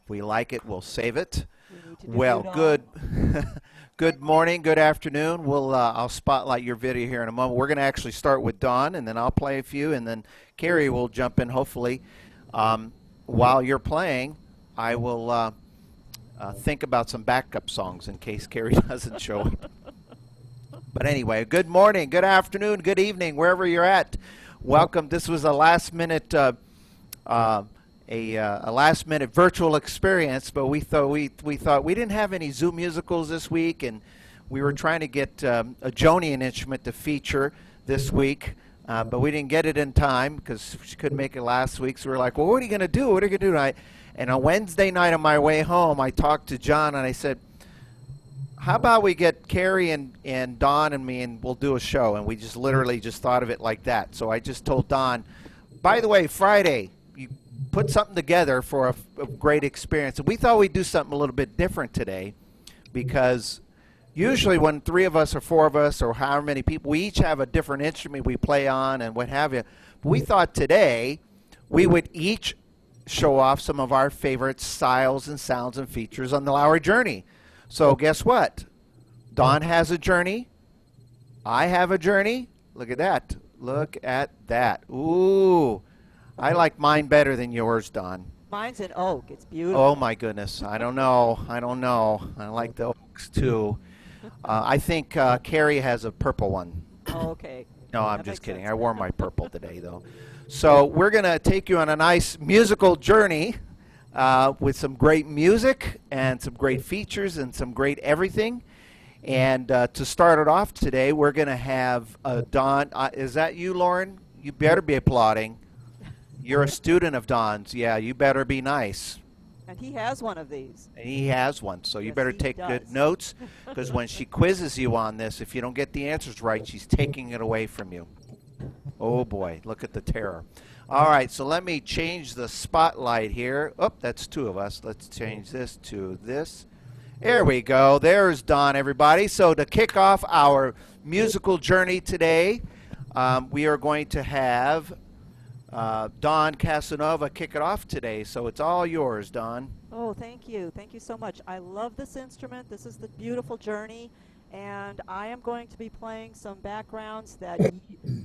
If we like it, we'll save it. We need to do Well, Daun. good. Good morning, good afternoon. I'll spotlight your video here in a moment. We're going to actually start with Dawn, and then I'll play a few, and then Cary will jump in. Hopefully, while you're playing, I will think about some backup songs in case Cary doesn't show up. But anyway, good morning, good afternoon, good evening, wherever you're at. Welcome. This was a last-minute a last-minute virtual experience, but we thought we didn't have any Zoom musicals this week, and we were trying to get a Jonian instrument to feature this week, but we didn't get it in time because she couldn't make it last week. So we were like, well, what are you going to do? What are you going to do tonight? And on Wednesday night on my way home, I talked to John, and I said, how about we get Cary and Dawn and me, and we'll do a show? And we just literally just thought of it like that. So I just told Dawn, by the way, Friday, you put something together for a great experience. And we thought we'd do something a little bit different today, because usually when 3 of us or 4 of us or however many people, we each have a different instrument we play on and what have you. But we thought today we would each show off some of our favorite styles and sounds and features on the Lowrey Journey. So guess what? Dawn has a journey. I have a journey. Look at that. Look at that. Ooh. I like mine better than yours, Dawn. Mine's in oak. It's beautiful. Oh, my goodness. I don't know. I like the oaks, too. I think Cary has a purple one. Oh, okay. No, I'm That just makes kidding. sense. I wore my purple today, though. So we're going to take you on a nice musical journey with some great music and some great features and some great everything. And to start it off today, we're going to have Dawn. Is that you, Lauren? You better be applauding. You're a student of Dawn's. Yeah, you better be nice. And he has one of these. And he has one, so you Yes, better he take good does. notes, because when she quizzes you on this, if you don't get the answers right, she's taking it away from you. Oh, boy, look at the terror. All right, so let me change the spotlight here. Oh, that's 2 of us. Let's change this to this. There we go. There's Dawn, everybody. So to kick off our musical journey today, we are going to have Dawn Casanova kick it off today. So it's all yours, Dawn. Oh, thank you. Thank you so much. I love this instrument. This is the beautiful journey. And I am going to be playing some backgrounds that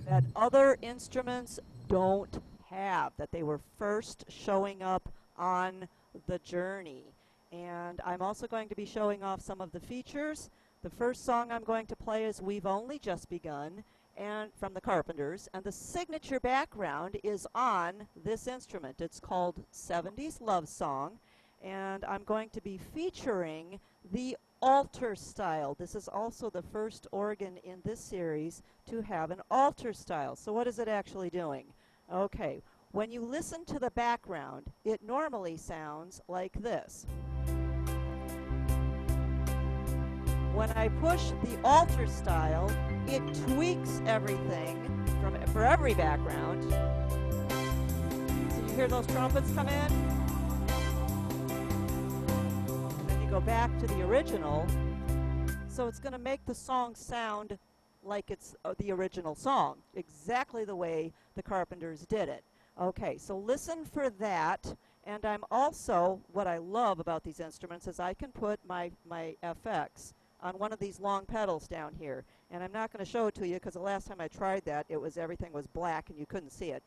that other instruments don't have, that they were first showing up on the journey. And I'm also going to be showing off some of the features. The first song I'm going to play is We've Only Just Begun, and from the Carpenters, and the signature background is on this instrument. It's called 70s Love Song, and I'm going to be featuring the altar style. This is also the first organ in this series to have an altar style. So what is it actually doing? Okay, when you listen to the background, it normally sounds like this. When I push the altar style, it tweaks everything for every background. So you hear those trumpets come in? And then you go back to the original. So it's going to make the song sound like it's the original song, exactly the way the Carpenters did it. Okay, so listen for that. And I'm also, what I love about these instruments is I can put my FX on one of these long pedals down here. And I'm not going to show it to you because the last time I tried that, everything was black and you couldn't see it.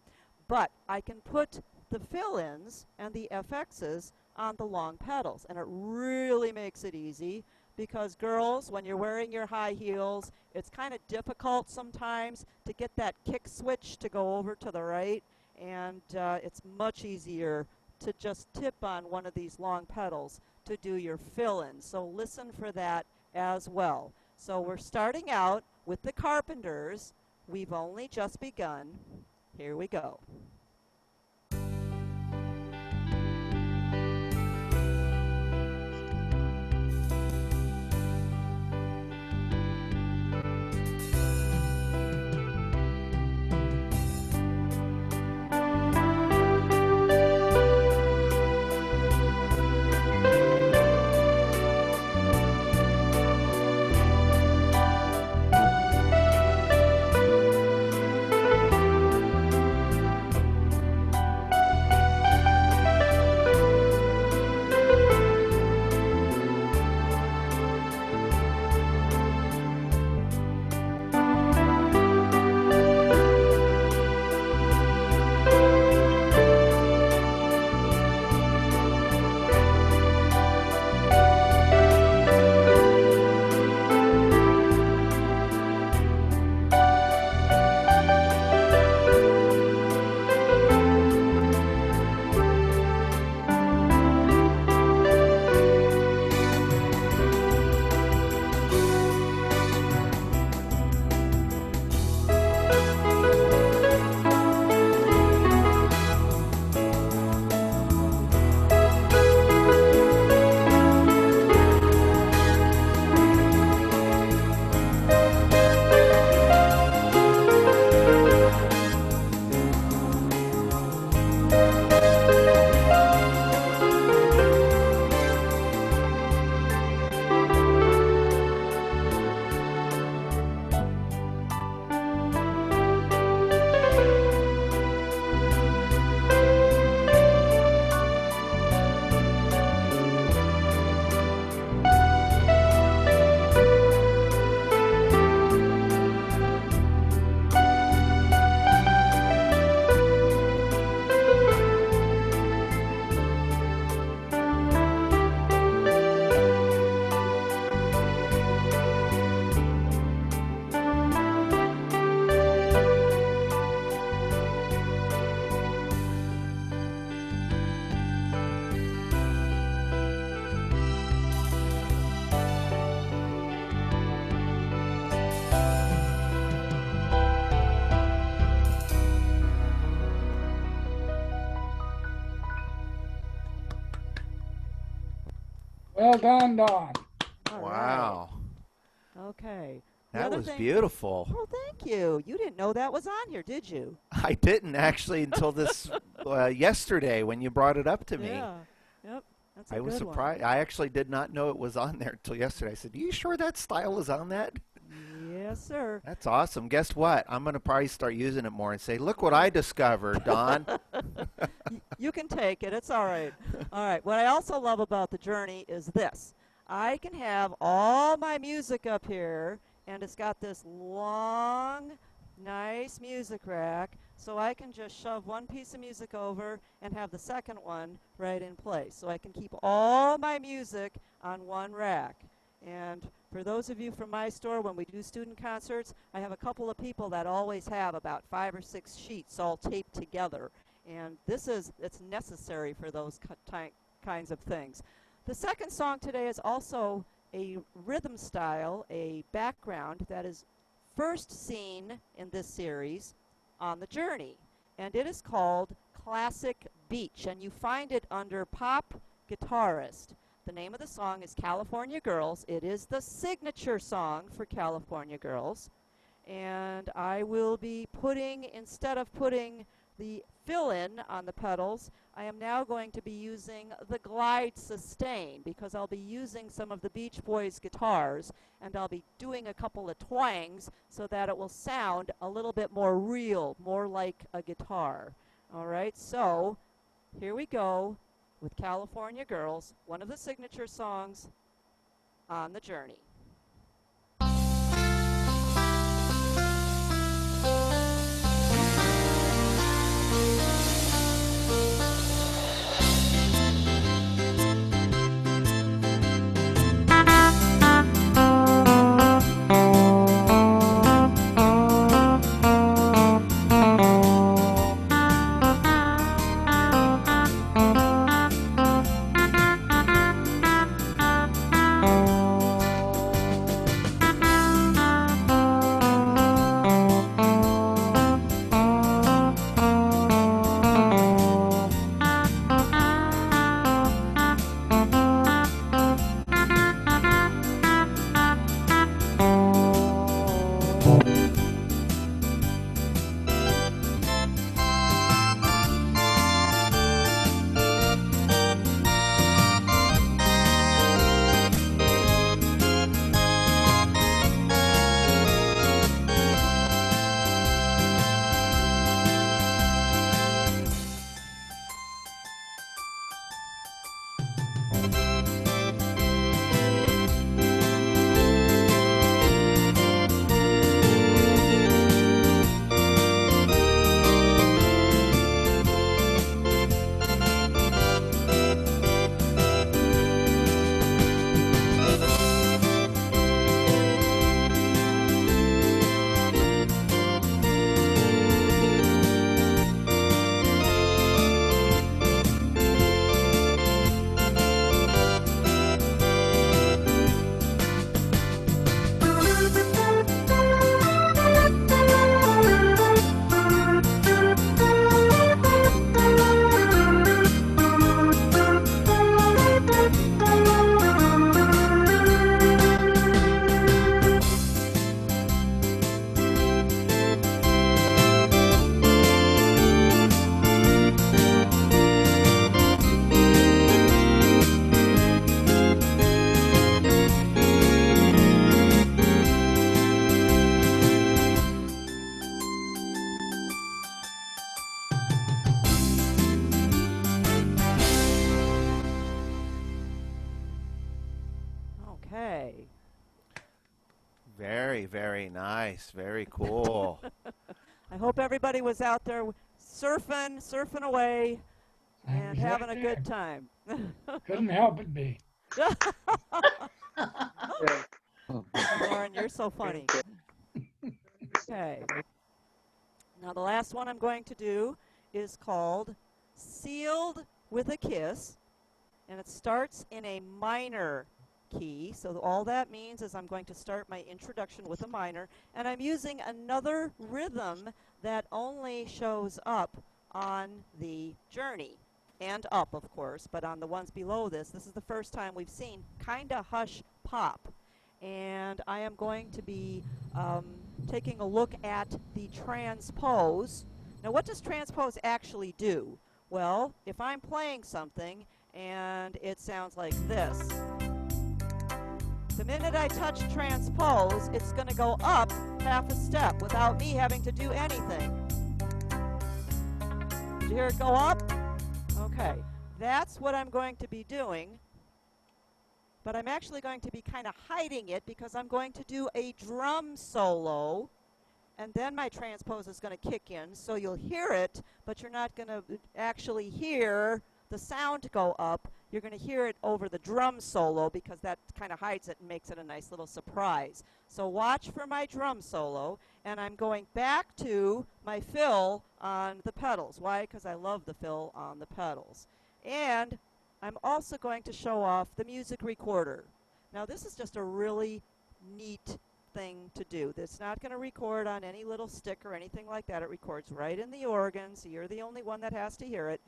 But I can put the fill-ins and the FXs on the long pedals, and it really makes it easy, because girls, when you're wearing your high heels, it's kind of difficult sometimes to get that kick switch to go over to the right, and it's much easier to just tip on one of these long pedals to do your fill-ins. So listen for that as well. So we're starting out with the Carpenters. We've Only Just Begun. Here we go. Well done, Dawn. All right. Wow. Okay. The That other was thing. beautiful. Oh, thank you. You didn't know that was on here, did you? I didn't actually until this yesterday when you brought it up to me. Yeah. Yep. That's a I was good surprised. I actually did not know it was on there until yesterday. I said, "Are you sure that style is on that?" one. Yes, sir. That's awesome. Guess what? I'm going to probably start using it more and say, "Look what I discovered, Don." You can take it. It's all right. All right. What I also love about the Journey is this. I can have all my music up here, and it's got this long, nice music rack, so I can just shove one piece of music over and have the second one right in place. So I can keep all my music on one rack. And for those of you from my store, when we do student concerts, I have a couple of people that always have about 5 or 6 sheets all taped together. And it's necessary for those kinds of things. The second song today is also a rhythm style, a background that is first seen in this series on the Journey. And it is called Classic Beach. And you find it under Pop Guitarist. The name of the song is California Girls. It is the signature song for California Girls. And I will be instead of putting the fill-in on the pedals, I am now going to be using the glide sustain because I'll be using some of the Beach Boys guitars, and I'll be doing a couple of twangs so that it will sound a little bit more real, more like a guitar. All right, so here we go with California Girls, one of the signature songs on the Journey. Okay. Very, very nice. Very cool. I hope everybody was out there surfing away, I and was having right a there. good time. Couldn't help it be. Lauren, you're so funny. Okay. Now the last one I'm going to do is called Sealed with a Kiss, and it starts in a minor key. So all that means is I'm going to start my introduction with a minor, and I'm using another rhythm that only shows up on the Journey. and up, of course, but on the ones below this, this is the first time we've seen kinda hush pop. And I am going to be taking a look at the transpose. Now, what does transpose actually do? Well, if I'm playing something and it sounds like this, the minute I touch transpose, it's going to go up half a step without me having to do anything. Did you hear it go up? Okay, that's what I'm going to be doing. But I'm actually going to be kind of hiding it because I'm going to do a drum solo, and then my transpose is going to kick in, so you'll hear it, but you're not going to actually hear the sound go up. You're going to hear it over the drum solo because that kind of hides it and makes it a nice little surprise. So watch for my drum solo, and I'm going back to my fill on the pedals. Why? Because I love the fill on the pedals. And I'm also going to show off the music recorder. Now, this is just a really neat thing to do. It's not going to record on any little stick or anything like that. It records right in the organ, so you're the only one that has to hear it.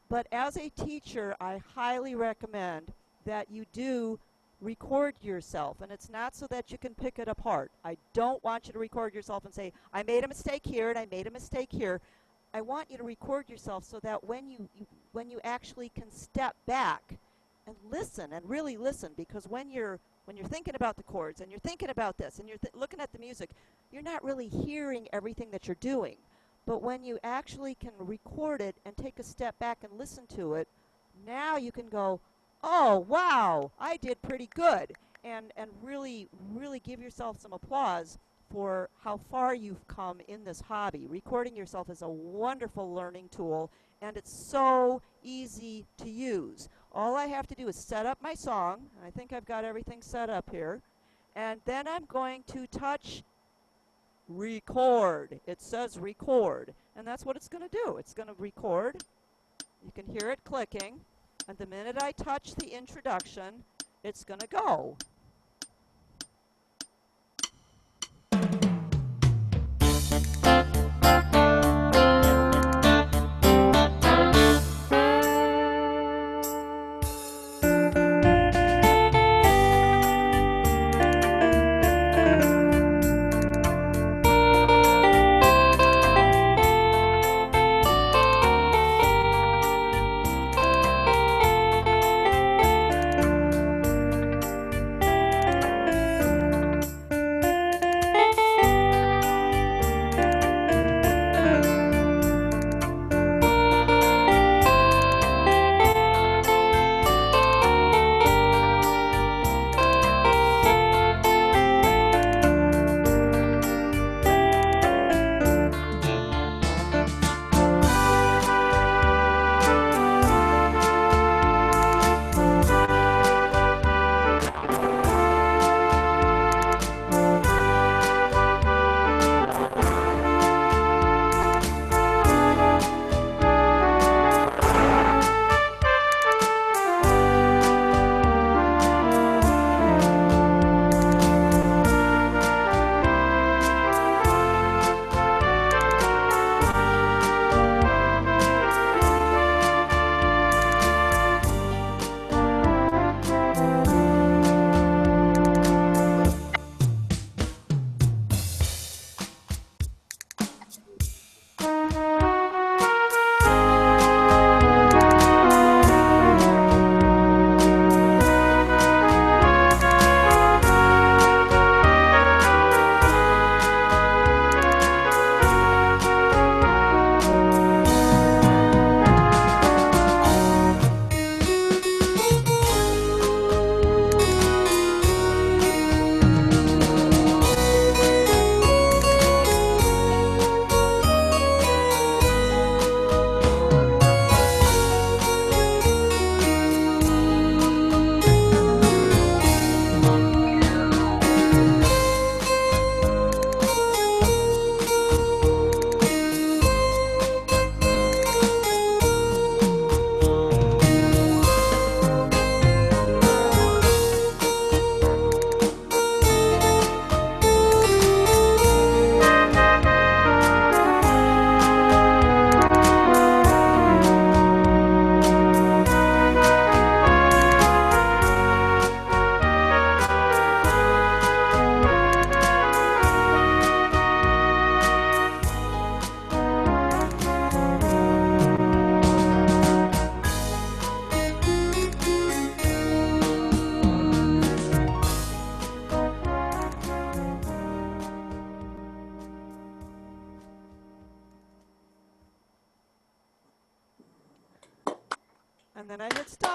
But as a teacher, I highly recommend that you do record yourself. And it's not so that you can pick it apart. I don't want you to record yourself and say, I made a mistake here and I made a mistake here. I want you to record yourself so that when you actually can step back and listen and really listen, because when you're thinking about the chords and you're thinking about this and you're looking at the music, you're not really hearing everything that you're doing. But when you actually can record it and take a step back and listen to it, now you can go, oh, wow, I did pretty good, and really, really give yourself some applause for how far you've come in this hobby. Recording yourself is a wonderful learning tool, and it's so easy to use. All I have to do is set up my song. I think I've got everything set up here. And then I'm going to touch record. It says record, and that's what it's going to do. It's going to record. You can hear it clicking, and the minute I touch the introduction, it's going to go.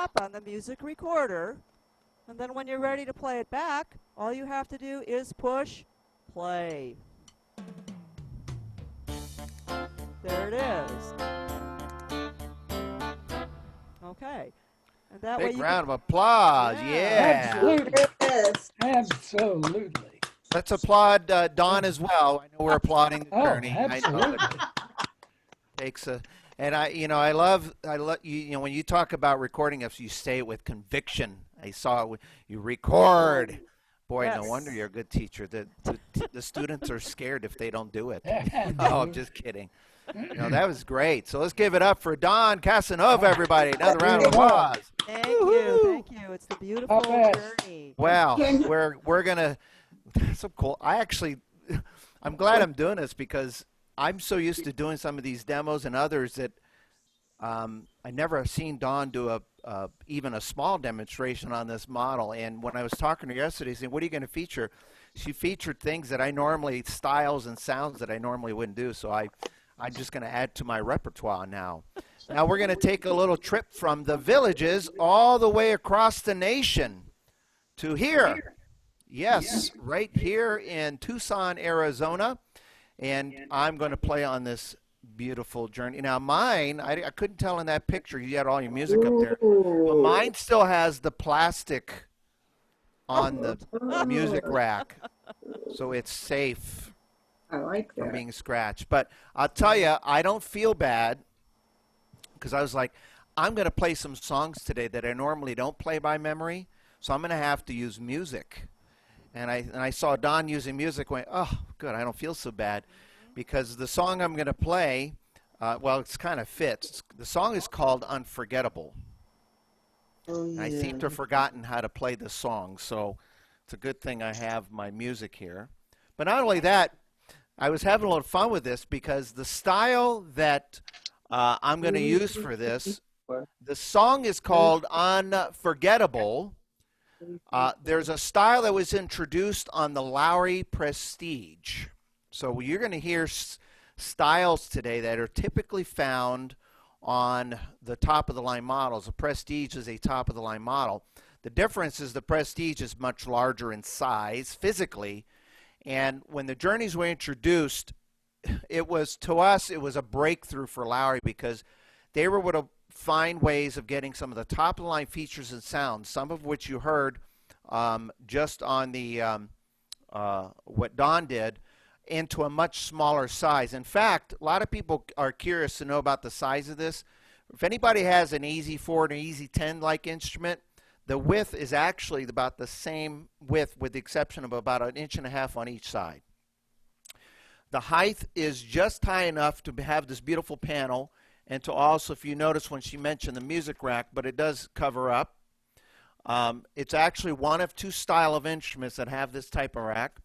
stop on the music recorder. And then when you're ready to play it back, all you have to do is push play. There it is. Okay. And that way Big you round of applause. Yeah. Yeah. Absolutely. Yes. Absolutely. Let's applaud Dawn as well. I know we're applauding the Oh, journey. I know absolutely. it takes a, and I love you, when you talk about recording us, you say it with conviction. I saw it. You record. Boy, no Yes. wonder you're a good teacher. The students are scared if they don't do it. Yeah. Oh, I'm just kidding. No, that was great. So let's give it up for Dawn Casanova, everybody. Another round of applause. Thank you, thank you. It's the beautiful best. journey. Wow, we're gonna. That's so cool. I'm glad I'm doing this because I'm so used to doing some of these demos and others that I never have seen Dawn do even a small demonstration on this model. And when I was talking to her yesterday, saying, "What are you going to feature?" She featured things that styles and sounds that I normally wouldn't do. So I'm just going to add to my repertoire now. Now we're going to take a little trip from the villages all the way across the nation to here. Yes, right here in Tucson, Arizona. And I'm going to play on this beautiful journey. Now mine, I couldn't tell in that picture. You had all your music up there. But mine still has the plastic on the music rack. So it's safe I like from that. being scratched. But I'll tell you, I don't feel bad because I was like, I'm going to play some songs today that I normally don't play by memory, so I'm going to have to use music. And I saw Dawn using music, went, oh, good, I don't feel so bad, because the song I'm going to play, well, it's kind of fits. The song is called Unforgettable. Oh, And I seem to have forgotten how to play the song, so it's a good thing I have my music here. But not only that, I was having a little fun with this because the style that I'm going to use for this, the song is called Unforgettable. There's a style that was introduced on the Lowrey Prestige. So you're going to hear styles today that are typically found on the top-of-the-line models. The Prestige is a top-of-the-line model. The difference is the Prestige is much larger in size physically. And when the Journeys were introduced, to us, it was a breakthrough for Lowrey because they were able to find ways of getting some of the top-of-the-line features and sounds, some of which you heard just on the what Dawn did, into a much smaller size. In fact, a lot of people are curious to know about the size of this. If anybody has an Easy 4 and an Easy 10-like instrument, the width is actually about the same width with the exception of about 1.5 inches on each side. The height is just high enough to have this beautiful panel and to also, if you notice when she mentioned the music rack, but it does cover up. It's actually one of two style of instruments that have this type of rack.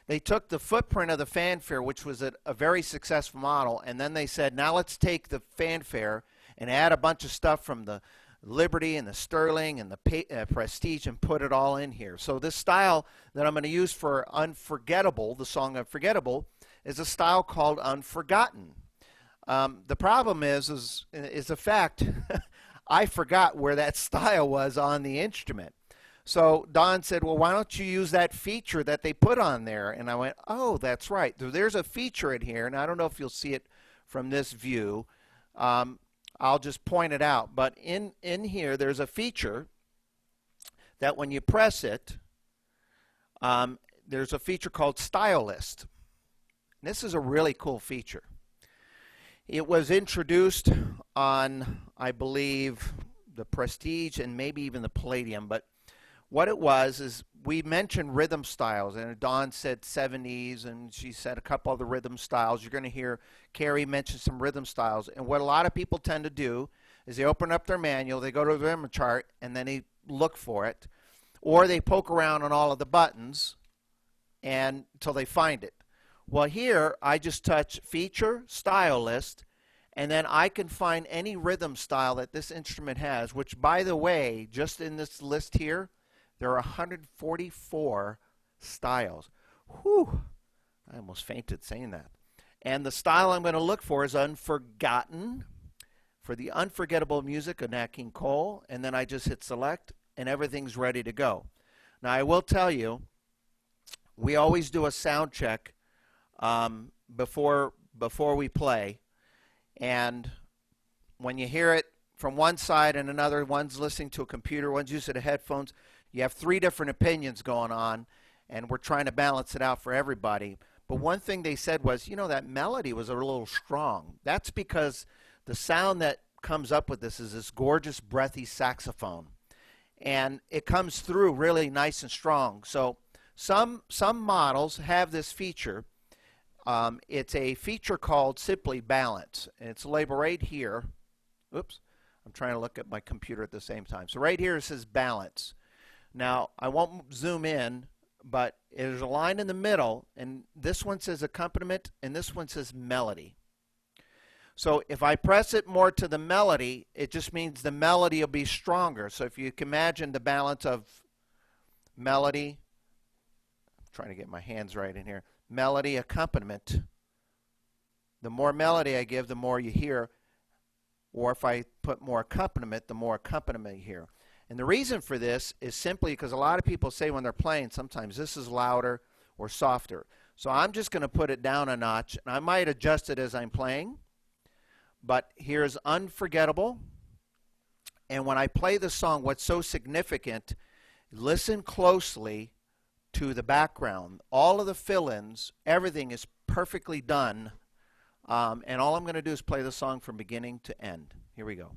They took the footprint of the fanfare, which was a very successful model, and then they said, now let's take the fanfare and add a bunch of stuff from the Liberty and the Sterling and the Prestige and put it all in here. So this style that I'm going to use for Unforgettable, the song Unforgettable, is a style called Unforgotten. The problem is the fact I forgot where that style was on the instrument. So Dawn said, well, why don't you use that feature that they put on there? And I went, oh, that's right. There's a feature in here, and I don't know if you'll see it from this view. I'll just point it out. But in here, there's a feature that when you press it, there's a feature called Style List. And this is a really cool feature. It was introduced on, I believe, the Prestige and maybe even the Palladium. But what it was is we mentioned rhythm styles, and Dawn said 70s, and she said a couple other rhythm styles. You're going to hear Cary mention some rhythm styles. And what a lot of people tend to do is they open up their manual, they go to the rhythm chart, and then they look for it. Or they poke around on all of the buttons until they find it. Well, here I just touch Feature, Style List, and then I can find any rhythm style that this instrument has, which, by the way, just in this list here, there are 144 styles. Whew! I almost fainted saying that. And the style I'm going to look for is Unforgotten, for the unforgettable music of Nat King Cole, and then I just hit select, and everything's ready to go. Now, I will tell you, we always do a sound check before we play, and when you hear it from one side and another, one's listening to a computer, one's using the headphones, you have three different opinions going on, and we're trying to balance it out for everybody. But one thing they said was, you know, that melody was a little strong. That's because the sound that comes up with this is this gorgeous, breathy saxophone. And it comes through really nice and strong. So some models have this feature. It's a feature called Simply Balance. And it's labeled right here. Oops, I'm trying to look at my computer at the same time. So right here it says balance. Now, I won't zoom in, but there's a line in the middle, and this one says accompaniment, and this one says melody. So if I press it more to the melody, it just means the melody will be stronger. So if you can imagine the balance of melody, I'm trying to get my hands right in here, melody, accompaniment. The more melody I give, the more you hear. Or if I put more accompaniment, the more accompaniment you hear. And the reason for this is simply because a lot of people say when they're playing, sometimes this is louder or softer. So I'm just going to put it down a notch, and I might adjust it as I'm playing. But here's Unforgettable. And when I play the song, what's so significant, listen closely to the background. All of the fill-ins, everything is perfectly done. And all I'm going to do is play the song from beginning to end. Here we go.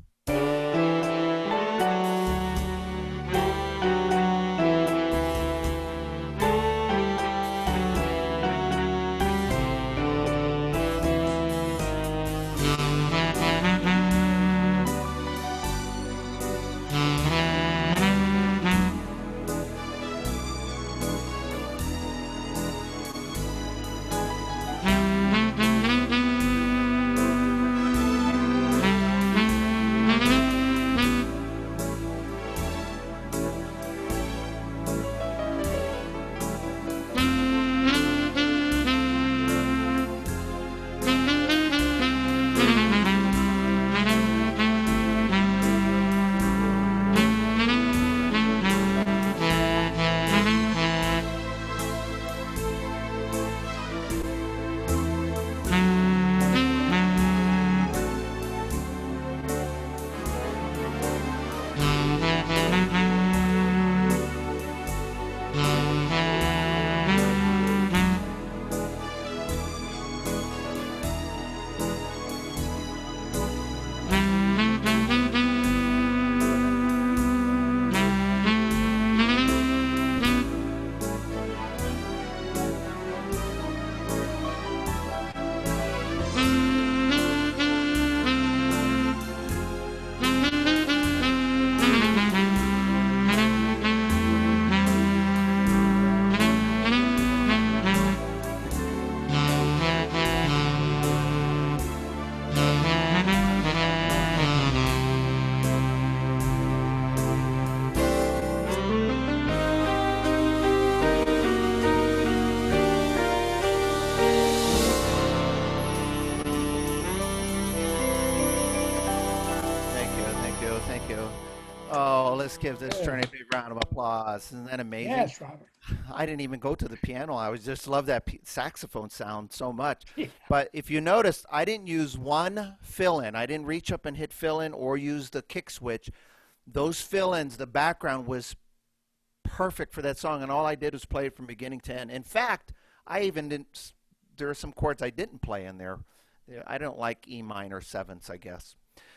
Thank you. Oh, let's give this Journey a big round of applause. Isn't that amazing? Yes, Robert. I didn't even go to the piano. I was just love that saxophone sound so much. Yeah. But if you noticed, I didn't use one fill-in. I didn't reach up and hit fill-in or use the kick switch. Those fill-ins, the background was perfect for that song, and all I did was play it from beginning to end. In fact, I even didn't. There are some chords I didn't play in there. I don't like E minor sevenths, I guess.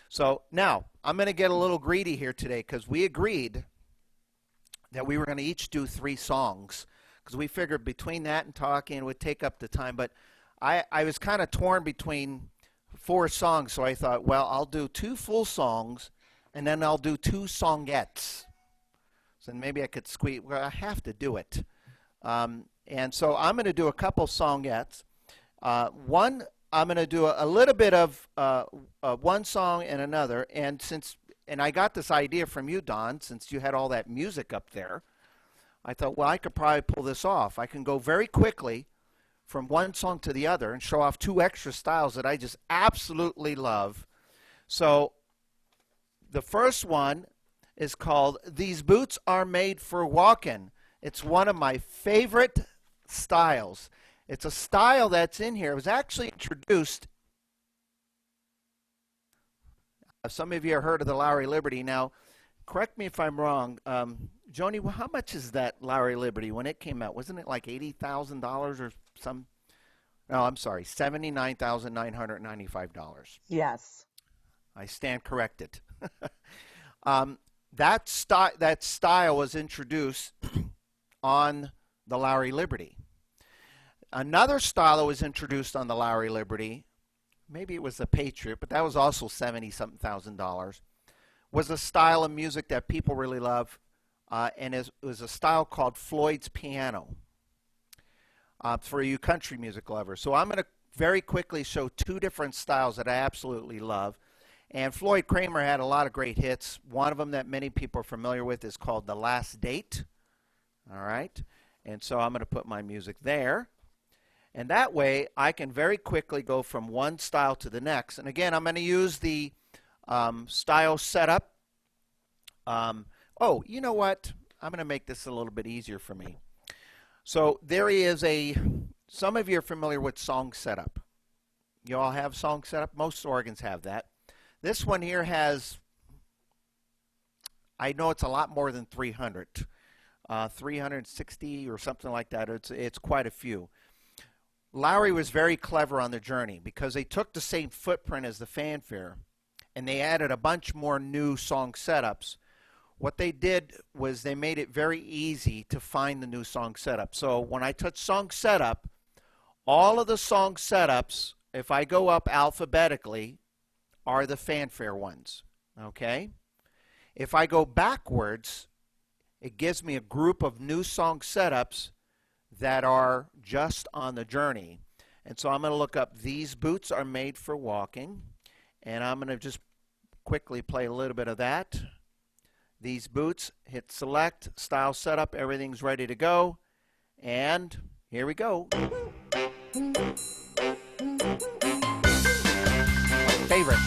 So now I'm going to get a little greedy here today because we agreed that we were going to each do 3 songs because we figured between that and talking it would take up the time. But I was kind of torn between 4 songs, so I thought, well, I'll do 2 full songs and then I'll do 2 songettes. So maybe I could squeeze. Well, I have to do it. And so I'm going to do a couple songettes. One, I'm going to do a little bit of one song and another. And I got this idea from you, Daun, since you had all that music up there. I thought, well, I could probably pull this off. I can go very quickly from one song to the other and show off 2 extra styles that I just absolutely love. So the first one is called These Boots Are Made for Walking. It's one of my favorite styles. It's a style that's in here. It was actually introduced. Some of you have heard of the Lowrey Liberty. Now, correct me if I'm wrong. Joni, how much is that Lowrey Liberty when it came out? Wasn't it like $80,000 or some? No, I'm sorry, $79,995. Yes. I stand corrected. That style was introduced on the Lowrey Liberty. Another style that was introduced on the Lowrey Liberty, maybe it was the Patriot, but that was also $70-something thousand, was a style of music that people really love, and it was a style called Floyd's piano, for you country music lovers. So I'm going to very quickly show two different styles that I absolutely love. And Floyd Kramer had a lot of great hits. One of them that many people are familiar with is called The Last Date. All right. And so I'm going to put my music there. And that way I can very quickly go from one style to the next. And again, I'm going to use the style setup. Oh, you know what? I'm going to make this a little bit easier for me. So there is some of you are familiar with song setup. You all have song setup? Most organs have that. This one here has, I know it's a lot more than 300. 360 or something like that. It's quite a few. Lowrey was very clever on the Journey because they took the same footprint as the Fanfare and they added a bunch more new song setups. What they did was they made it very easy to find the new song setup. So when I touch song setup, all of the song setups, if I go up alphabetically, are the Fanfare ones. Okay? If I go backwards, it gives me a group of new song setups that are just on the Journey. And so I'm going to look up These Boots Are Made for Walking, and I'm going to just quickly play a little bit of that. These boots, hit select, style setup, everything's ready to go, and here we go. Favorite.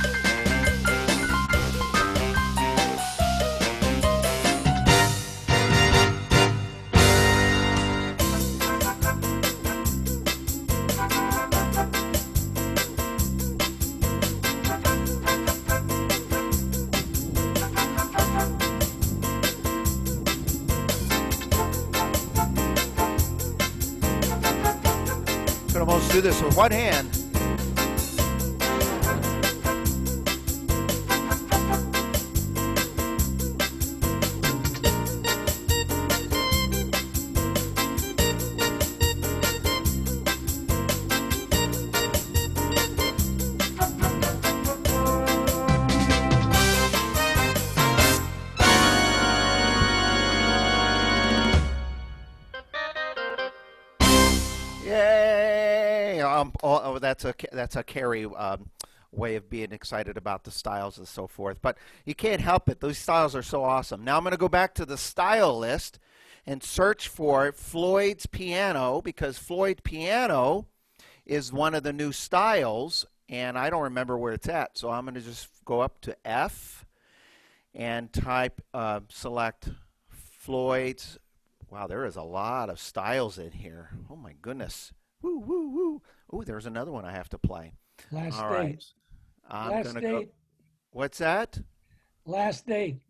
Could almost do this with one hand. Yay! That's a Cary way of being excited about the styles and so forth. But you can't help it. Those styles are so awesome. Now I'm going to go back to the style list and search for Floyd's piano, because Floyd piano is one of the new styles, and I don't remember where it's at. So I'm going to just go up to F and type, select Floyd's. Wow, there is a lot of styles in here. Oh my goodness. Woo, woo, woo. Oh, there's another one I have to play. Last All date. right. I'm Last gonna date. go. What's that? Last date.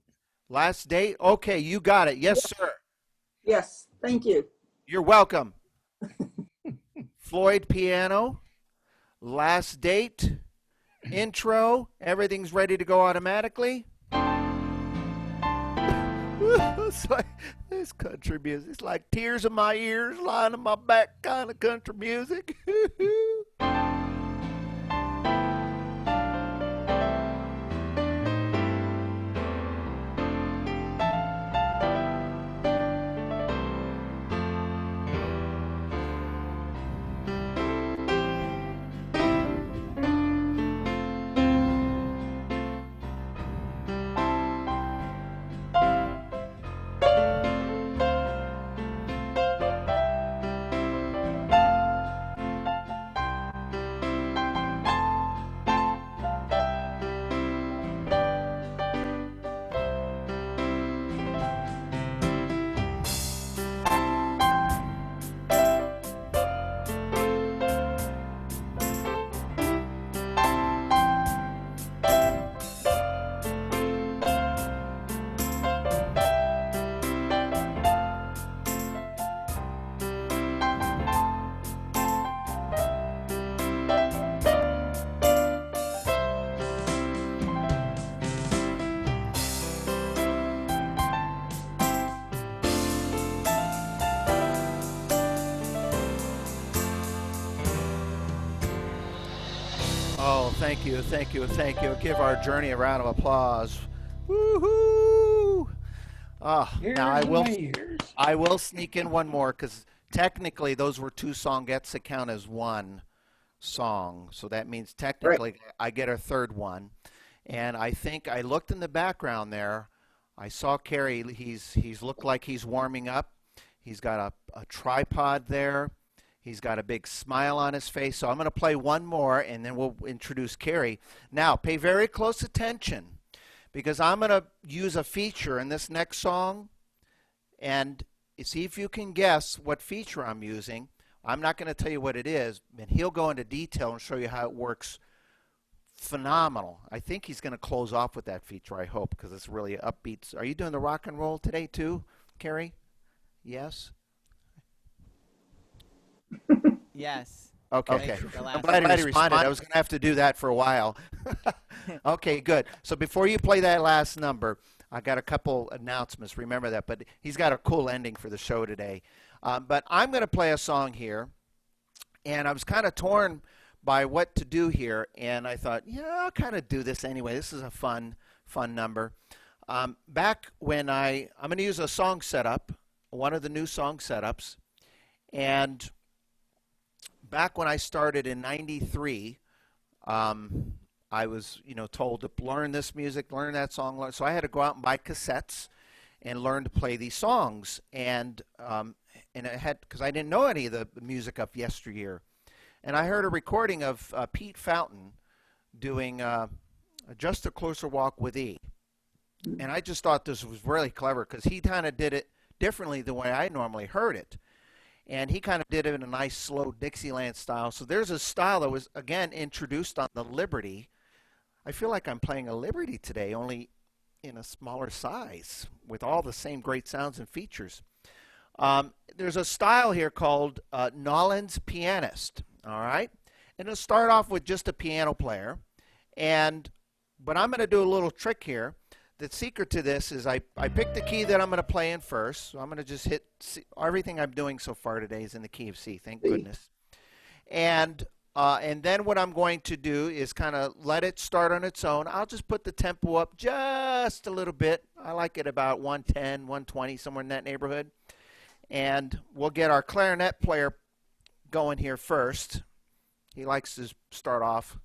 Last date? Okay, you got it. Yes, sir. Yes, thank you. You're welcome. Floyd piano. Last date. Intro. Everything's ready to go automatically. It's like this country music. It's like tears in my ears, line in my back kind of country music. thank you, thank you, thank you. Give our Journey a round of applause. Woohoo! Now Ears and ears. I will sneak in one more because technically those were two songettes that count as one song. So that means technically I get a third one. And I think I looked in the background there. I saw Cary. He's looked like he's warming up. He's got a tripod there. He's got a big smile on his face. So I'm going to play one more, and then we'll introduce Cary. Now, pay very close attention because I'm going to use a feature in this next song, and see if you can guess what feature I'm using. I'm not going to tell you what it is, and he'll go into detail and show you how it works. Phenomenal. I think he's going to close off with that feature, I hope, because it's really upbeat. Are you doing the rock and roll today too, Cary? Yes? Yes. Okay. The I'm last glad he responded. I was going to have to do that for a while. Okay, good. So before you play that last number, I got a couple announcements. Remember that. But he's got a cool ending for the show today. But I'm going to play a song here, and I was kind of torn by what to do here, and I thought, yeah, I'll kind of do this anyway. This is a fun number. Back when I'm going to use a song setup, one of the new song setups, and back when I started in '93, I was, told to learn this music, learn that song. So I had to go out and buy cassettes and learn to play these songs. And I had, because I didn't know any of the music of yesteryear. And I heard a recording of Pete Fountain doing Just a Closer Walk with E. And I just thought this was really clever because he kind of did it differently than the way I normally heard it. And he kind of did it in a nice, slow Dixieland style. So there's a style that was, again, introduced on the Liberty. I feel like I'm playing a Liberty today, only in a smaller size, with all the same great sounds and features. There's a style here called Nolan's Pianist, all right? And it'll start off with just a piano player. But I'm going to do a little trick here. The secret to this is I pick the key that I'm going to play in first. So I'm going to just hit C. Everything I'm doing so far today is in the key of C, thank goodness. And then what I'm going to do is kind of let it start on its own. I'll just put the tempo up just a little bit. I like it about 110, 120, somewhere in that neighborhood. And we'll get our clarinet player going here first. He likes to start off.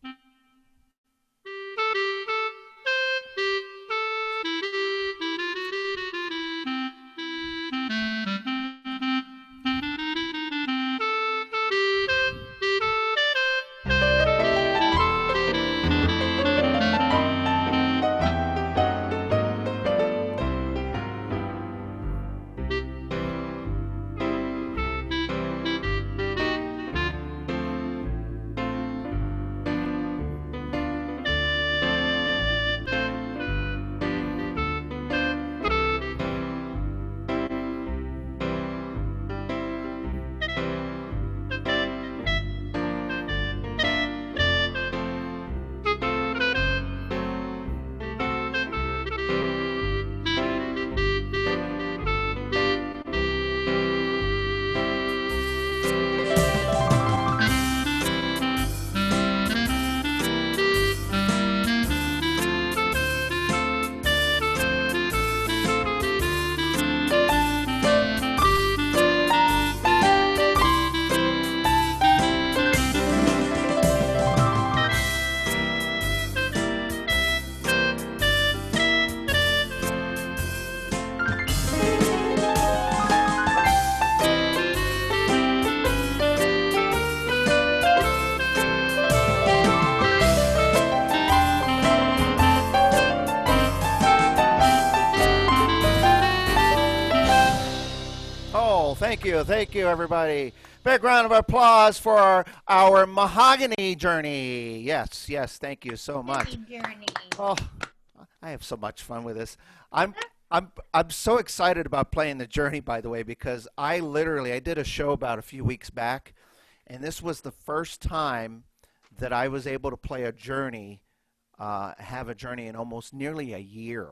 Thank you, everybody. Big round of applause for our mahogany journey. Yes, thank you so much. Journey. Oh, I have so much fun with this. I'm so excited about playing the Journey, by the way, because I did a show about a few weeks back, and this was the first time that I was able to play a Journey, have a Journey in almost nearly a year.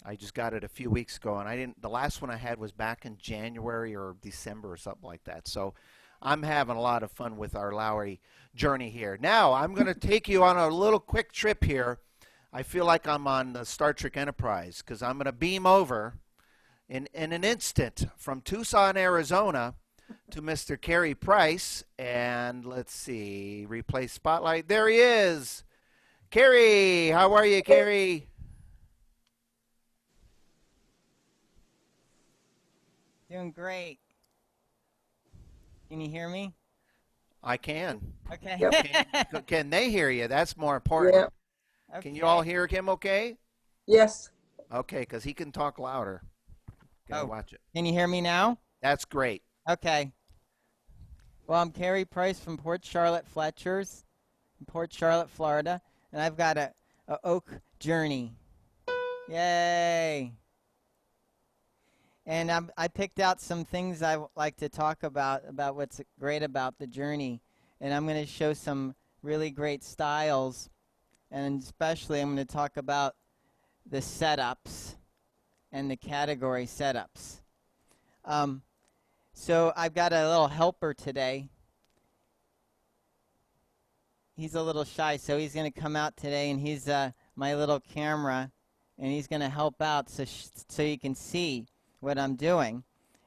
I just got it a few weeks ago, and the last one I had was back in January or December or something like that. So I'm having a lot of fun with our Lowrey Journey here. Now, I'm going to take you on a little quick trip here. I feel like I'm on the Star Trek Enterprise because I'm going to beam over in an instant from Tucson, Arizona to Mr. Cary Price. And let's see, replay spotlight. There he is. Cary, how are you, Cary? Doing great. Can you hear me? I can. Okay. Can they hear you? That's more important. Yeah. Okay. Can you all hear him okay? Yes. Okay, because he can talk louder. Gotta watch it. Can you hear me now? That's great. Okay. Well, I'm Cary Price from Port Charlotte Fletchers, in Port Charlotte, Florida, and I've got a oak journey. Yay! And I picked out some things I like to talk about what's great about the journey. And I'm going to show some really great styles. And especially I'm going to talk about the setups and the category setups. So I've got a little helper today. He's a little shy, so he's going to come out today, and he's my little camera, and he's going to help out so you can see what I'm doing.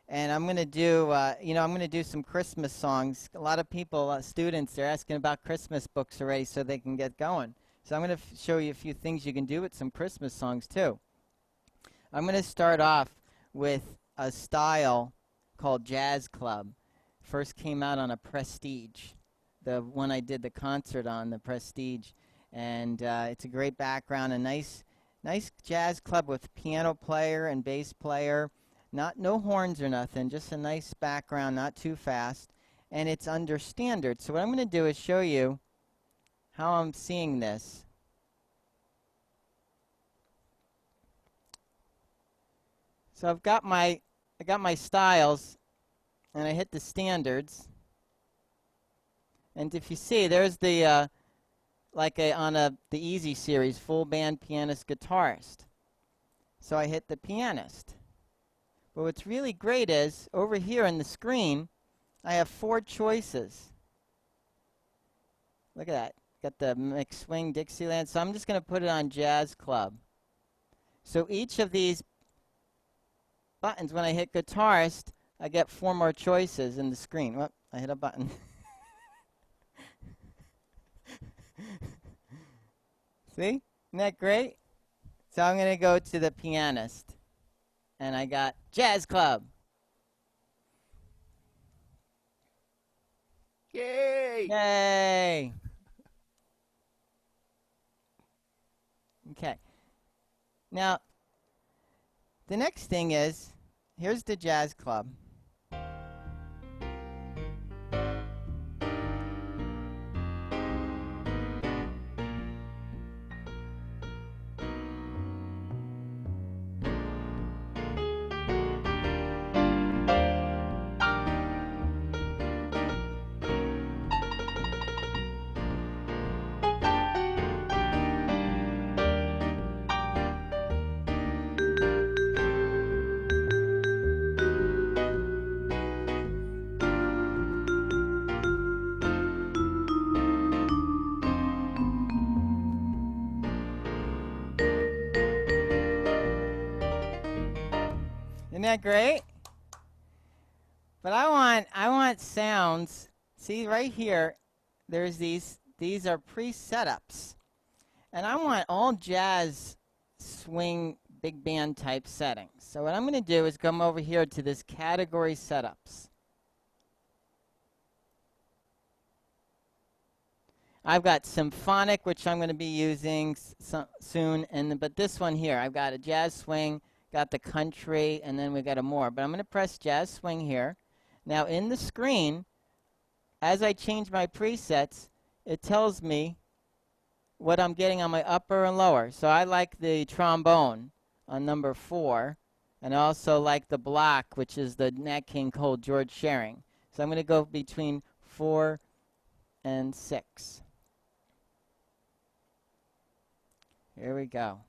And I'm going to do, I'm going to do some Christmas songs. A lot of people, students, they're asking about Christmas books already so they can get going. So I'm going to show you a few things you can do with some Christmas songs, too. I'm going to start off with a style called Jazz Club. First came out on a Prestige, the one I did the concert on, the Prestige. And it's a great background, a nice jazz club with piano player and bass player. No horns or nothing, just a nice background, not too fast. And it's under standard. So what I'm going to do is show you how I'm seeing this. So I got my styles, and I hit the standards. And if you see, there's the on the Easy series, full band pianist guitarist. So I hit the pianist. But what's really great is over here on the screen, I have 4 choices. Look at that. Got the mixed swing Dixieland. So I'm just going to put it on Jazz Club. So each of these buttons, when I hit guitarist, I get 4 more choices in the screen. Whoop, I hit a button. See? Isn't that great? So I'm going to go to the pianist. And I got Jazz Club. Yay! Yay! Okay. Now, the next thing is, here's the Jazz Club. Isn't that great? But I want sounds. See right here, there's these are pre-setups. And I want all jazz swing big band type settings. So what I'm going to do is come over here to this category setups. I've got symphonic, which I'm going to be using soon, but this one here, I've got a jazz swing, got the country, and then we got a more. But I'm going to press jazz swing here. Now in the screen, as I change my presets, it tells me what I'm getting on my upper and lower. So I like the trombone on number 4, and I also like the block, which is the Nat King Cole George Shearing. So I'm going to go between 4 and 6. Here we go.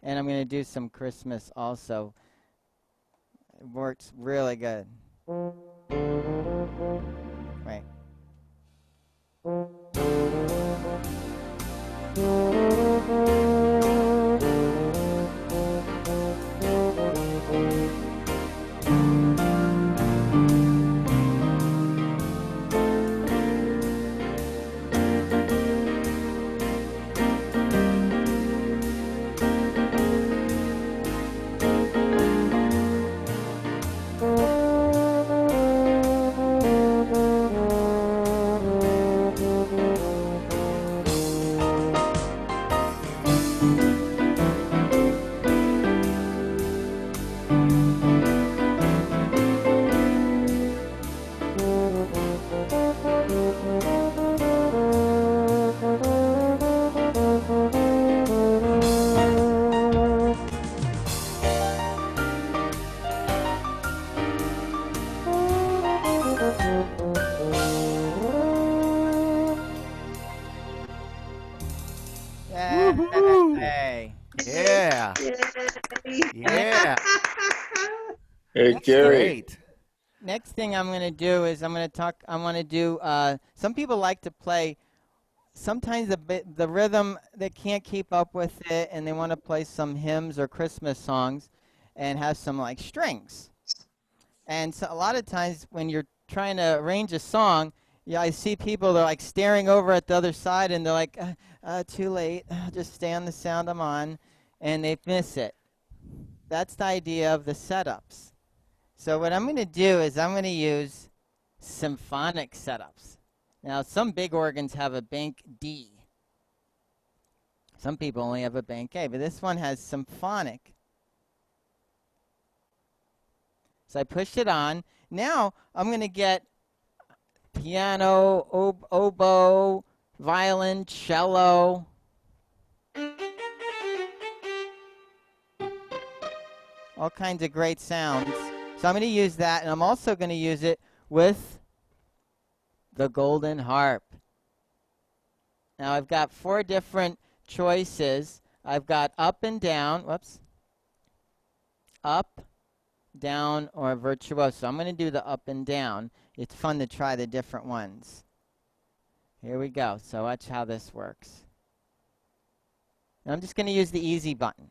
And I'm going to do some Christmas also. It works really good. Woohoo! Yay. Yeah. Yeah. Hey, Next thing, Cary. Great. next thing I'm going to do is I want to do, some people like to play, sometimes the rhythm, they can't keep up with it, and they want to play some hymns or Christmas songs and have some like strings. And so a lot of times when you're trying to arrange a song, yeah, I see people, they're like staring over at the other side, and they're like, too late, just stay on the sound I'm on, and they miss it. That's the idea of the setups. So what I'm going to do is I'm going to use symphonic setups. Now, some big organs have a bank D. Some people only have a bank A, but this one has symphonic. So I push it on. Now I'm going to get piano, oboe, violin, cello. All kinds of great sounds. So I'm going to use that, and I'm also going to use it with the golden harp. Now I've got 4 different choices. I've got up and down. Whoops. Up, down, or virtuoso. I'm going to do the up and down. It's fun to try the different ones. Here we go. So watch how this works. And I'm just going to use the easy button.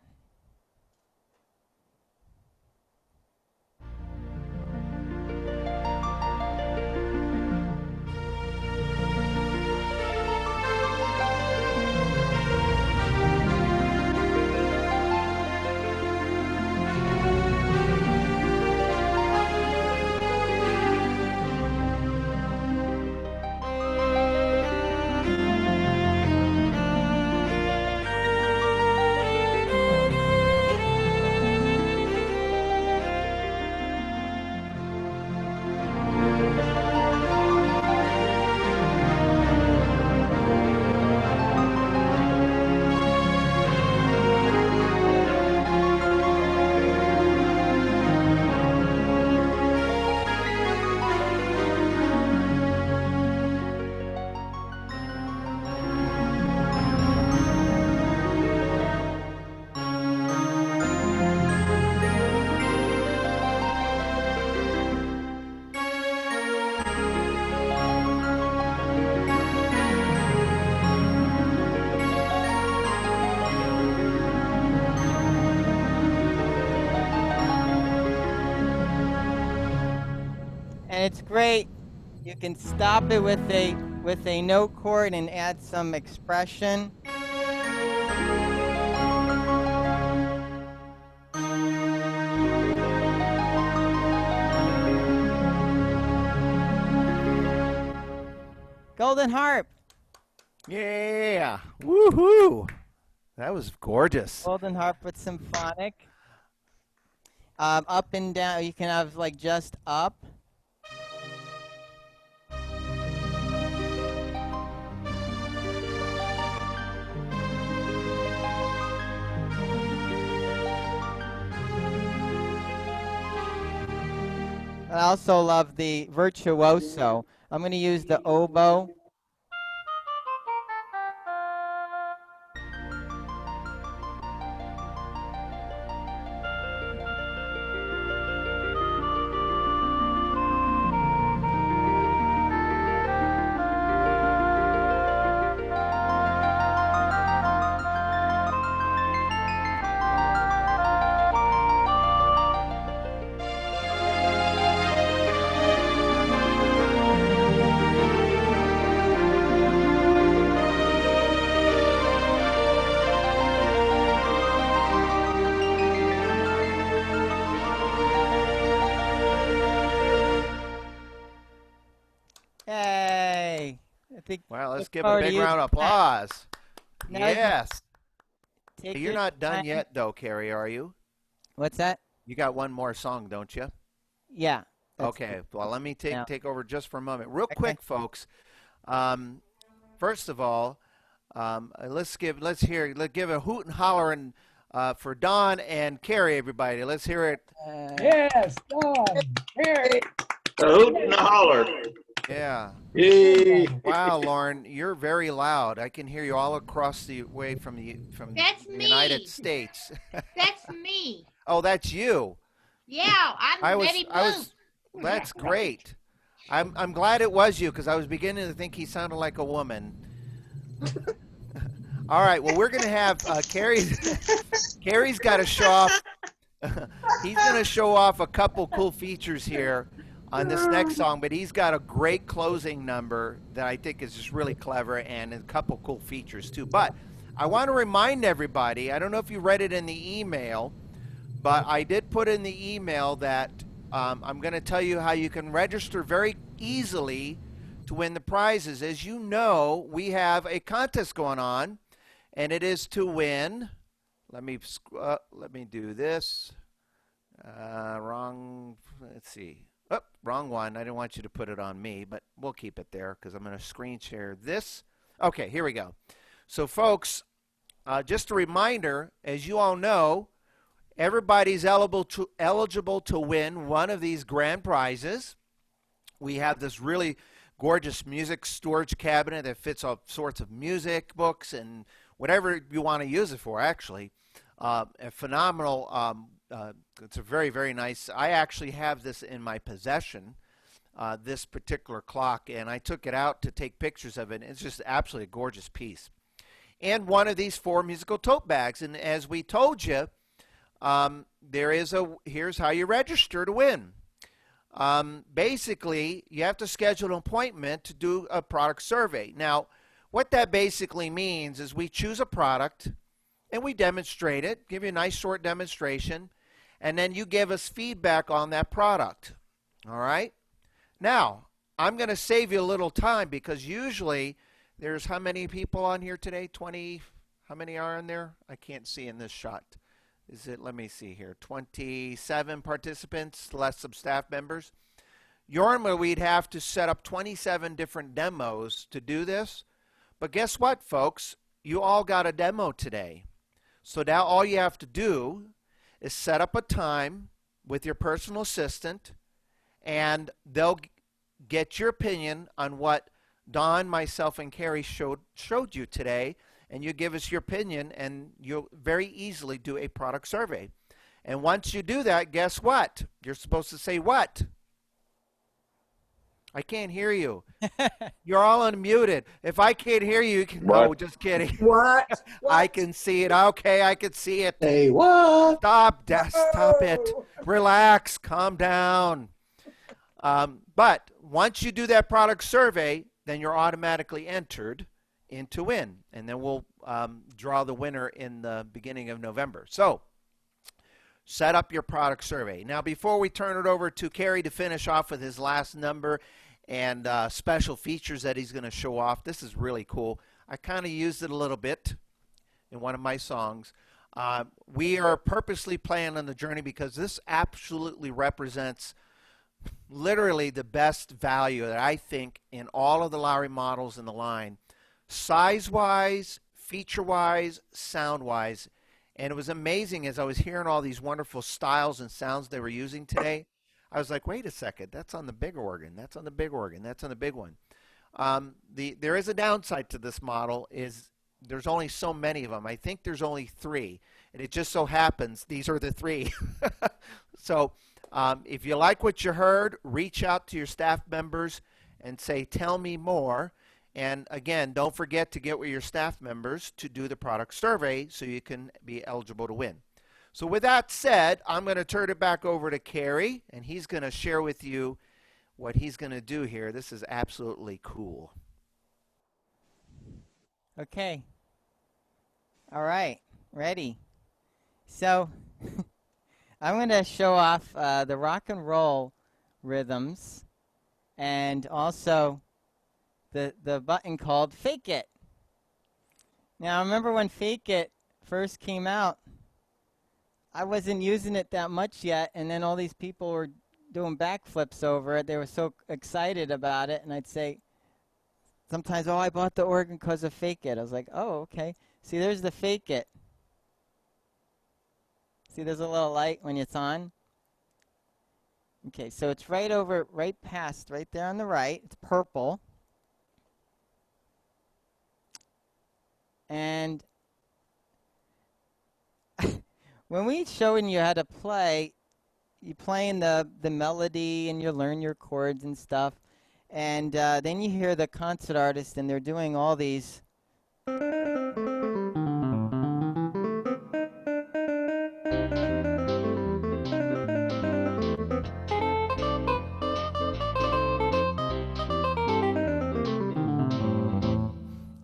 And it's great. You can stop it with a note chord and add some expression. Golden harp. Yeah. Woohoo. That was gorgeous. Golden harp with symphonic. Up and down. You can have like just up. I also love the virtuoso. I'm going to use the oboe. Well, let's look give a forward to big using round of that. applause. Now, Yes. take You're your not done time. yet, though, Cary, are you? What's that? You got one more song, don't you? Yeah. that's Okay. it. Well, let me Now, take over just for a moment. Real okay. quick, folks. First of all, let's give a hoot and holler and for Daun and Cary, everybody. Let's hear it. Yes, Daun, Cary. A hoot and a holler. Yeah. Yay. Wow, Lauren, you're very loud. I can hear you all across the way from That's the me. United States. That's me. Oh, that's you. Yeah, I'm Betty Blue. That's great. I'm glad it was you because I was beginning to think he sounded like a woman. All right. Well, we're gonna have Cary's got to show off. He's gonna show off a couple cool features here on this next song, but he's got a great closing number that I think is just really clever and a couple cool features too. But I want to remind everybody. I don't know if you read it in the email, but I did put in the email that I'm going to tell you how you can register very easily to win the prizes. As you know, we have a contest going on, and it is to win. Let me do this. Wrong. Let's see. Oh, wrong one. I didn't want you to put it on me, but we'll keep it there because I'm going to screen share this. Okay, here we go. So, folks, just a reminder, as you all know, everybody's eligible to win one of these grand prizes. We have this really gorgeous music storage cabinet that fits all sorts of music, books, and whatever you want to use it for, actually. A phenomenal, it's a very, very nice. I actually have this in my possession, this particular clock, and I took it out to take pictures of it. It's just absolutely a gorgeous piece. And one of these 4 musical tote bags. And as we told you, here's how you register to win. Basically, you have to schedule an appointment to do a product survey. Now, what that basically means is we choose a product and we demonstrate it, give you a nice short demonstration, and then you give us feedback on that product. All right? Now, I'm going to save you a little time because usually there's how many people on here today? 20? How many are in there? I can't see in this shot. Let me see here, 27 participants, less some staff members. Normally, we'd have to set up 27 different demos to do this. But guess what, folks? You all got a demo today. So now all you have to do is set up a time with your personal assistant, and they'll get your opinion on what Daun, myself, and Cary showed you today, and you give us your opinion, and you'll very easily do a product survey. And once you do that, guess what? You're supposed to say what? I can't hear you. You're all unmuted. If I can't hear you, you can What? go. Just kidding. What? I can see it. Okay, I can see it. Say what? Stop it. Relax. Calm down. But once you do that product survey, then you're automatically entered into win. And then we'll draw the winner in the beginning of November. So set up your product survey. Now, before we turn it over to Cary to finish off with his last number and special features that he's going to show off, this is really cool. I kind of used it a little bit in one of my songs. We are purposely playing on the Journey because this absolutely represents literally the best value that I think in all of the Lowrey models in the line, size-wise, feature-wise, sound-wise. And it was amazing as I was hearing all these wonderful styles and sounds they were using today. I was like, wait a second, that's on the big organ, that's on the big organ, that's on the big one. There is a downside to this model is there's only so many of them. I think there's only 3, and it just so happens these are the 3. So if you like what you heard, reach out to your staff members and say, tell me more. And again, don't forget to get with your staff members to do the product survey so you can be eligible to win. So with that said, I'm going to turn it back over to Cary, and he's going to share with you what he's going to do here. This is absolutely cool. Okay. All right. Ready. So I'm going to show off the rock and roll rhythms and also the button called Fake It. Now, I remember when Fake It first came out, I wasn't using it that much yet, and then all these people were doing backflips over it. They were so excited about it, and I'd say sometimes, oh, I bought the organ because of Fake It. I was like, oh, okay. See, there's the Fake It. See, there's a little light when it's on. Okay, so it's right over, right past, right there on the right. It's purple. And when we showing you how to play, you're playing the melody and you learn your chords and stuff. And then you hear the concert artist and they're doing all these.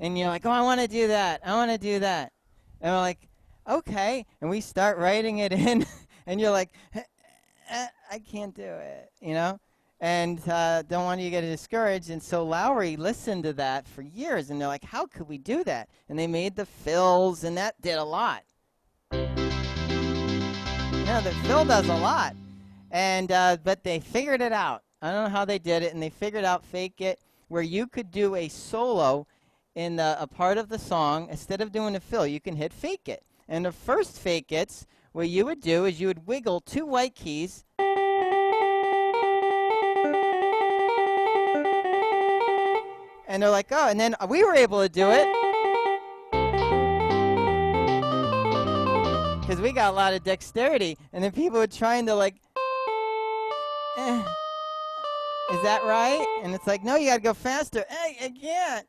And you're like, oh, I want to do that. I want to do that. And we're like, okay. And we start writing it in. And you're like, I can't do it, you know? And don't want you to get discouraged. And so Lowrey listened to that for years. And they're like, how could we do that? And they made the fills. And that did a lot. Yeah, the fill does a lot. And but they figured it out. I don't know how they did it. And they figured out Fake It, where you could do a solo in a part of the song. Instead of doing a fill, you can hit Fake It. And the first Fake It's, what you would do is you would wiggle 2 white keys. And they're like, oh, and then we were able to do it. Because we got a lot of dexterity. And then people were trying to like, is that right? And it's like, no, you got to go faster. I can't.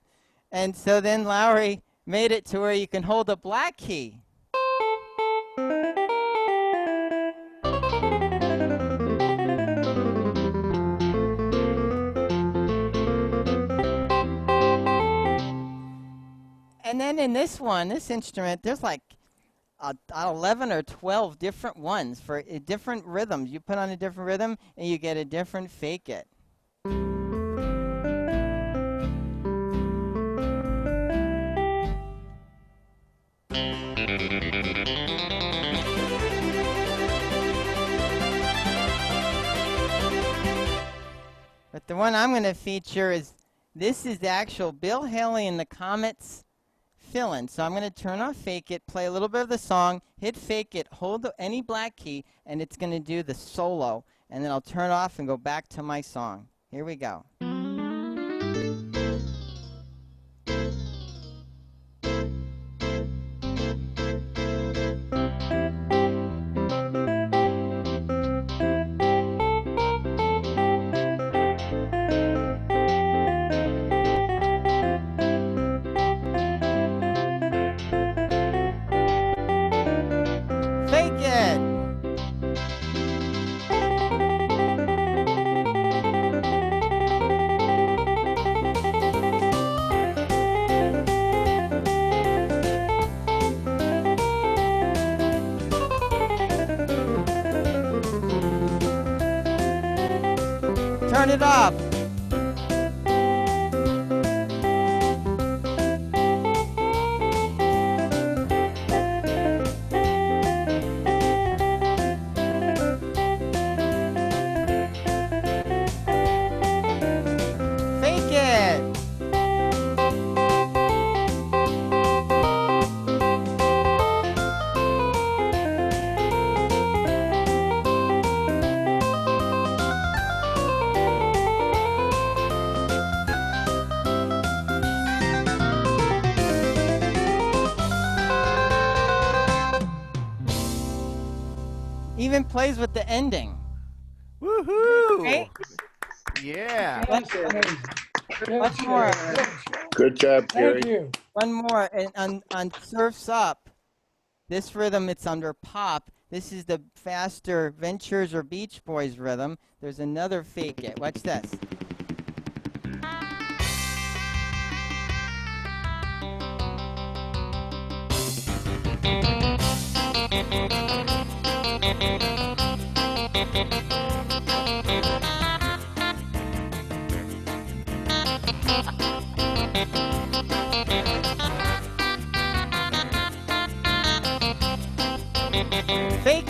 And so then Lowrey made it to where you can hold a black key. And then in this one, this instrument, there's like 11 or 12 different ones for different rhythms. You put on a different rhythm and you get a different Fake It. But the one I'm going to feature is, this is the actual Bill Haley and the Comets fill-in. So I'm going to turn off Fake It, play a little bit of the song, hit Fake It, hold any black key, and it's going to do the solo. And then I'll turn off and go back to my song. Here we go. Turn it off. Fake it. Even plays with the ending. Woohoo! Right? Yeah. One more. Good job, Cary. Thank you. One more. And on Surf's Up, this rhythm, it's under pop. This is the faster Ventures or Beach Boys rhythm. There's another Fake It. Watch this.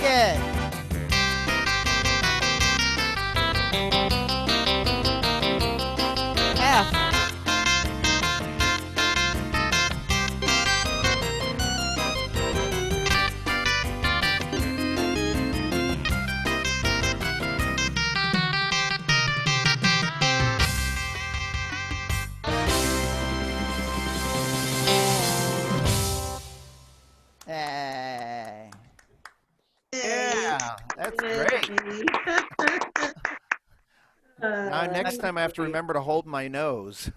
it. F. Hey. Yeah, that's great. Now, next time I have to remember to hold my nose.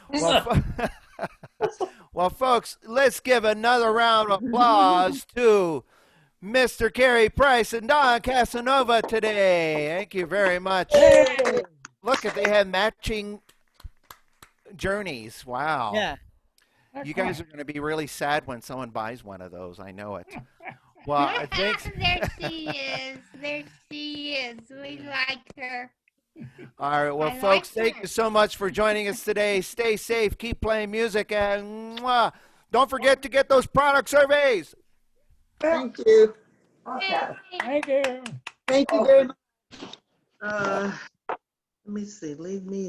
well, well, folks, let's give another round of applause to Mr. Cary Price and Daun Casanova today. Thank you very much. Hey. Look, at they have matching journeys. Wow. Yeah. You guys are going to be really sad when someone buys one of those. I know it. Well, I think. There she is. There she is. We like her. All right. Well, I like folks, thank her. you so much for joining us today. Stay safe. Keep playing music. And don't forget to get those product surveys. Thank you. Thank you. Thank you very much. Let me see, leave me